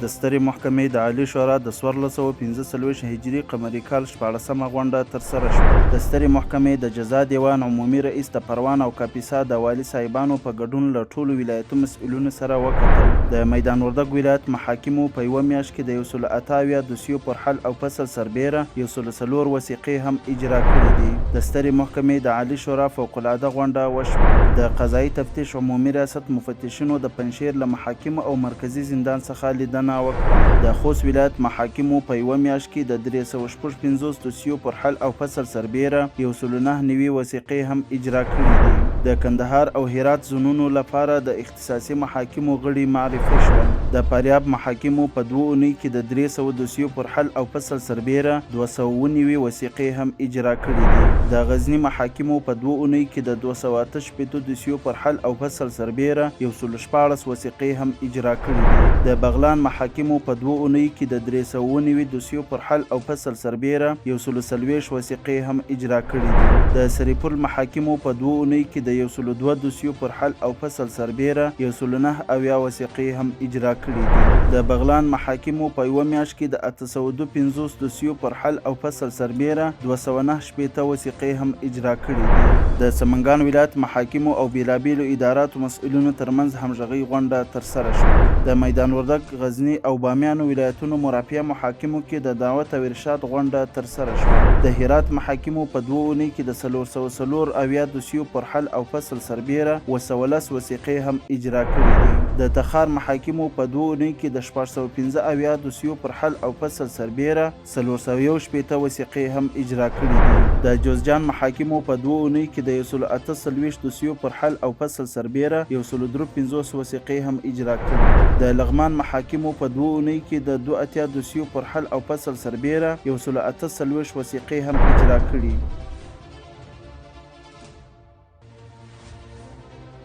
د سترې محکمې د عالي شورا د 1445 هجري قمري کال 14مه غونډه ترسره شوه. د سترې محکمې د جزا دیوان عمومي رئیس د پروان او کاپیسا د والي صاحبانو په ګډون له ټولو ولایتي مسؤلینو سره وکتل. د میدان وردګ ولایت محاکمو په یوه میاشت کې د 178 دوسیو پر حل او فصل سربیره 104 وثیقې هم اجرا کړي دي. د سترې محکمې د عالي شورا فوق العاده غونډه وشوه. د قضایي تفتیش عمومي ریاست مفتشینو د پنجشیر له محاکمو او مرکزي زندان څخه لیدنه وکړه. د خوست ولایت محاکمو په یوه میاشت کې د 355 دوسیو پر حل او فصل سربیره 109 نوي وثیقې هم اجرا کړي دي. د کندهار او هرات زونونو لپاره د اختصاصي محاکمو غړي معرفي شول. د فاریاب محاکمو په 2 اونۍ کې د 300 دوسیو پر حل او فصل سربیره 290 وثیقې هم اجرا کړي دي. د غزنی محاکمو په 2 اونۍ کې د 288 دوسیو پر حل او فصل سربیره 114 وثیقې هم اجرا کړي دي. د بغلان محاکمو په 2 اونۍ کې د 390 دوسیو پر حل او فصل سربیره 140 وثیقې هم اجرا کړي دي. د سریپور محاکمو په 2 اونۍ کې د 102 دوسیو پر حل او فصل سربیره 109 وثیقې هم اجرا کړي دي. د بغلان محاکمو په یوه میاشت کې د 852 دوسیو پر حل او فصل سربیره 209 وثیقې هم اجرا کړي دي. د سمنګان ولایت محاکمو او بیلابیلو اداراتو مسؤلینو ترمنځ همغږي غونډه ترسره شوه. د میدان وردګ، غزنی او بامیانو ولایتونو مرافعه محاکمو کې د دعوت او ارشاد غونډه ترسره شوه. د هرات محاکمو په 2 اونۍ کې د 404 دوسیو پر حل او فصل سربیره 213 وثیقې هم اجرا کړي دي. د تخار محاکمو په 2 اونۍ کې د 415 دوسیو پر حل او فصل سربیره 418 وثیقې هم اجرا کړي دي. د جوزجان محاکمو په 2 اونۍ کې د 148 دوسیو پر حل او فصل سربیره 153 وثیقې هم اجرا کړي. د لغمان محاکمو په 2 اونۍ کې د 82 دوسیو پر حل او فصل سربیره 148 وثیقې هم اجرا کړي.